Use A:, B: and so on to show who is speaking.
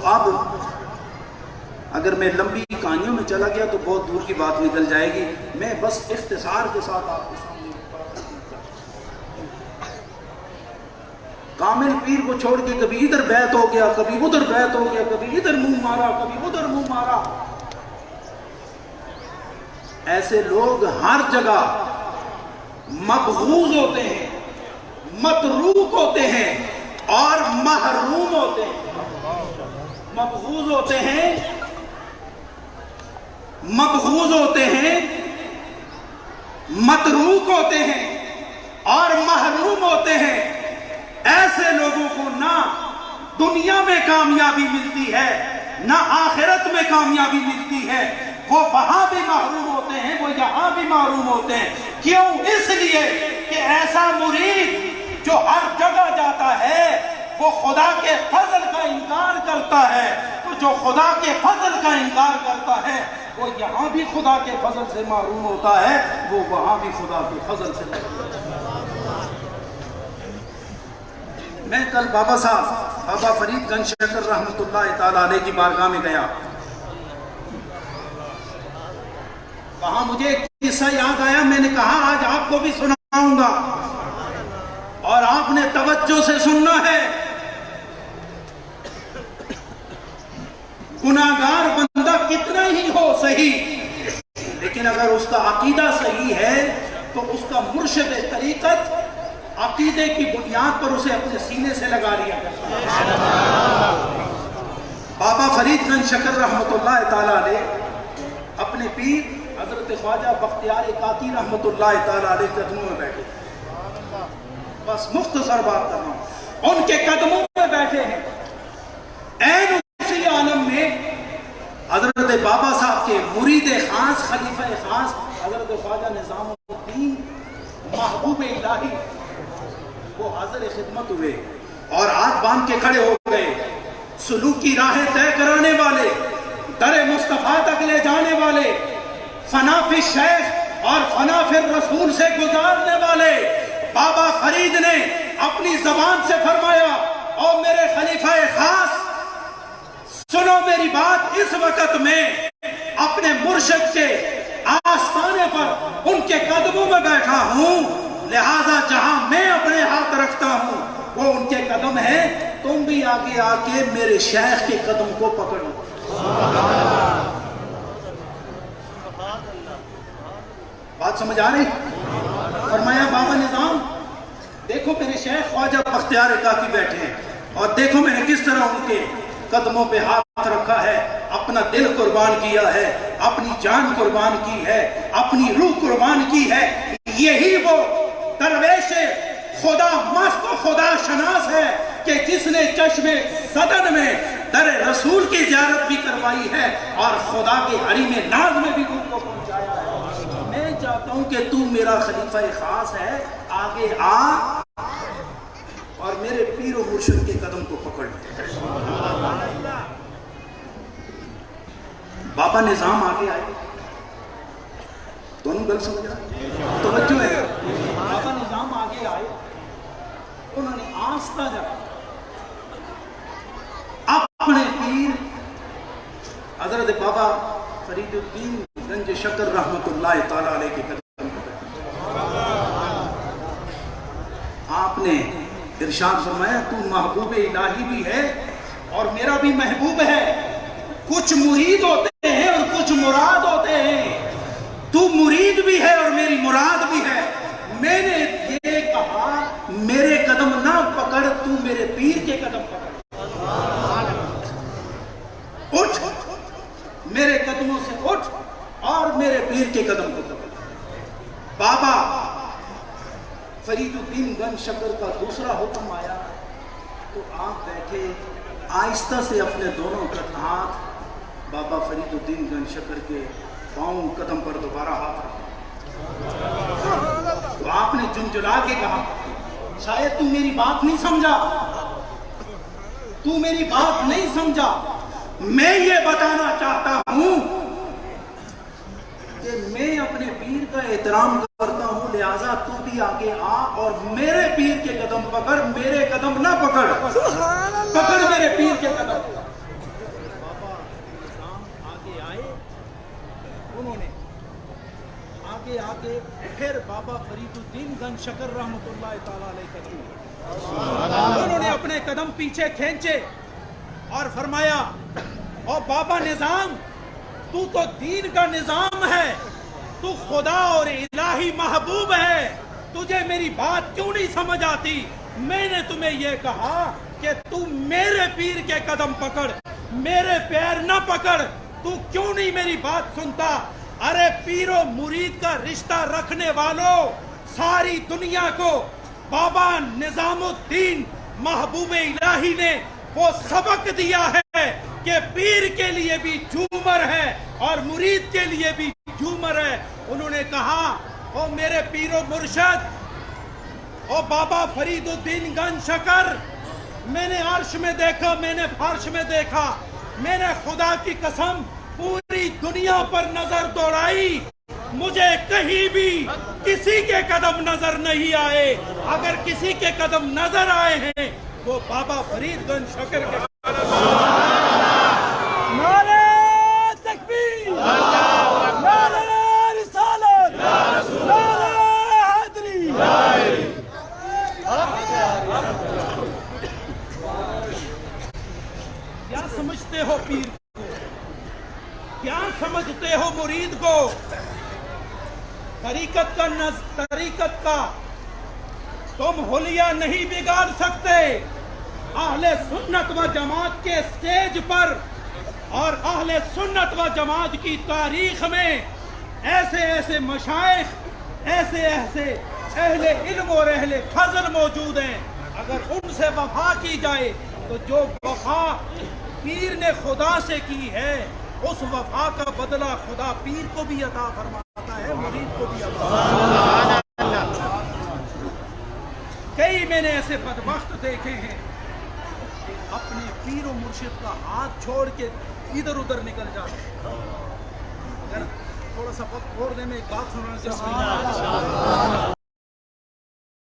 A: اب اگر میں لمبی کہانیوں میں چلا گیا تو بہت دور کی بات نکل جائے گی، میں بس اختصار کے ساتھ آپ کے سامنے کامل پیر کو چھوڑ کے کبھی ادھر بیعت ہو گیا، کبھی ادھر بیعت ہو گیا، کبھی ادھر منہ مارا، کبھی ادھر منہ مارا. ایسے لوگ ہر جگہ مبغوض ہوتے ہیں، متروک ہوتے ہیں اور محروم ہوتے ہیں. مبغوض ہوتے ہیں، مبغوض ہوتے ہیں، متروک ہوتے ہیں اور محروم ہوتے ہیں. ایسے لوگوں کو نہ دنیا میں کامیابی ملتی ہے نہ آخرت میں کامیابی ملتی ہے. وہ وہاں بھی محروم ہوتے ہیں، وہ یہاں بھی محروم ہوتے ہیں. کیوں؟ اس لیے کہ ایسا مرید جو ہر جگہ جاتا ہے وہ خدا کے فضل کا انکار کرتا ہے. تو جو خدا کے فضل کا انکار کرتا ہے وہ یہاں بھی خدا کے فضل سے محروم ہوتا ہے، وہ وہاں بھی خدا کے فضل سے محروم ہوتا ہے. میں کل بابا صاحب بابا فرید گنج شکر رحمت اللہ تعالیٰ علیہ کی بارگاہ میں گیا. وہاں مجھے ایک قصہ یاد آیا، میں نے کہا آج آپ کو بھی سناؤں گا اور آپ نے توجہ سے سننا ہے. گناہگار بندہ کتنا ہی ہو صحیح، لیکن اگر اس کا عقیدہ صحیح ہے تو اس کا مرشد طریقت عقیدے کی بنیاد پر اسے اپنے سینے سے لگا لیا کرتا ہے. بابا فرید گنج شکر رحمت اللہ تعالیٰ علیہ اپنے پیر حضرت خواجہ بختیار کاکی رحمت اللہ تعالیٰ علیہ قدموں میں بیٹھے. بس مختصر بات کر رہا ہوں، ان کے قدموں میں بیٹھے ہیں. این اسی عالم میں حضرت بابا صاحب کے مرید خاص خلیفہ خاص حضرت خواجہ نظام الدین محبوب الہی وہ حاضر خدمت ہوئے اور ہاتھ باندھ کے کھڑے ہو گئے. سلوکی راہیں طے کرانے والے، در مصطفیٰ تک لے جانے والے، فنا فی الشیخ اور فنا فی الرسول سے گزارنے والے بابا فرید نے اپنی زبان سے فرمایا، او میرے خلیفہ خاص سنو میری بات، اس وقت میں اپنے مرشد کے آستانے پر ان کے قدموں میں بیٹھا ہوں، لہذا جہاں میں اپنے ہاتھ رکھتا ہوں وہ ان کے قدم ہیں. تم بھی آگے آ کے میرے شیخ کے قدم کو پکڑو. بات سمجھ آ رہی؟ فرمایا بابا نظام دیکھو میرے شیخ خواجہ بختیار کاکی بیٹھے ہیں اور دیکھو میں نے کس طرح ان کے قدموں پہ ہاتھ رکھا ہے، اپنا دل قربان کیا ہے، اپنی جان قربان کی ہے، اپنی روح قربان کی ہے. یہی وہ درویش خدا مست و خدا شناس ہے کہ جس نے چشم صدن میں در رسول کی زیارت بھی کروائی ہے اور خدا کے حریم ناز میں بھی روح کو پہنچایا ہے. میں چاہتا ہوں کہ تو میرا خلیفہ خاص ہے، آگے آ اور میرے پیر و مرشد کے قدم کو پکڑ. بابا نظام آگے آئے. دونوں گل سمجھ رہا توجہ ہے. بابا نظام آگے آئے، انہوں نے آستہ جا اپنے پیر حضرت بابا فرید الدین گنج شکر رحمت اللہ تعالیٰ علیہ کے قدم پر آپ نے ارشاد فرمایا تو محبوب الہی بھی ہے اور میرا بھی محبوب ہے. کچھ مرید ہوتے ہیں اور کچھ مراد ہوتے ہیں. تو مرید بھی ہے اور میری مراد بھی ہے. میں نے یہ کہا میرے قدم نہ پکڑ، تو میرے پیر کے قدم پکڑ. اٹھ میرے قدموں سے اٹھ اور میرے پیر کے قدم کو پکڑ. بابا فرید الدین گنج شکر کا دوسرا حکم آیا تو آپ بیٹھے، آہستہ سے اپنے دونوں ہاتھ بابا فرید الدین گنج شکر کے پاؤں قدم پر دوبارہ ہاتھ رکھا. تو آپ نے جنجلا کے کہا شاید تو میری بات نہیں سمجھا، تو میری بات نہیں سمجھا. میں یہ بتانا چاہتا ہوں کہ میں اپنے پیر کا احترام کرتا ہوں، لہٰذا تو بھی آگے آ اور میرے پیر کے قدم پکڑ. میرے قدم نہ پکڑ، پکڑ میرے پیر کے قدم. پھر بابا فرید الدین گنج شکر رحمۃ اللہ تعالی علیہ کا دور، انہوں نے اپنے قدم پیچھے کھینچے اور فرمایا او بابا نظام، تو دین کا نظام ہے، تو خدا اور الہی محبوب ہے، تجھے میری بات کیوں نہیں سمجھ آتی؟ میں نے تمہیں یہ کہا کہ تو میرے پیر کے قدم پکڑ، میرے پیر نہ پکڑ، تو کیوں نہیں میری بات سنتا؟ ارے پیر و مرید کا رشتہ رکھنے والوں، ساری دنیا کو بابا نظام الدین محبوب الہی نے وہ سبق دیا ہے کہ پیر کے لیے بھی جھومر ہے اور مرید کے لیے بھی جھومر ہے۔ انہوں نے کہا او میرے پیر و مرشد، او بابا فرید الدین گنج شکر، میں نے عرش میں دیکھا، میں نے فرش میں دیکھا، میں نے خدا کی قسم پوری دنیا پر نظر دوڑائی، مجھے کہیں بھی کسی کے قدم نظر نہیں آئے، اگر کسی کے قدم نظر آئے ہیں وہ بابا فرید گنج شکر کے قدم۔
B: نعرہ تکبیر، نعرہ رسالت، نعرہ حیدری۔
A: کیا سمجھتے ہو پیر کو؟ کیا سمجھتے ہو مرید کو؟ طریقت کا تم حلیہ نہیں بگاڑ سکتے۔ اہل سنت و جماعت کے سٹیج پر اور اہل سنت و جماعت کی تاریخ میں ایسے ایسے مشائخ، ایسے ایسے اہل علم اور اہل فضل موجود ہیں، اگر ان سے وفا کی جائے تو جو وفا پیر نے خدا سے کی ہے اس وفا کا بدلہ خدا پیر کو بھی عطا فرماتا ہے، مرید کو بھی عطا فرماتا ہے۔ کئی میں نے ایسے بدبخت دیکھے ہیں کہ اپنے پیر و مرشد کا ہاتھ چھوڑ کے ادھر ادھر نکل جاتے ہیں۔ اگر تھوڑا سا وقت اور دیں میں ایک بات سنانا چاہتا ہوں۔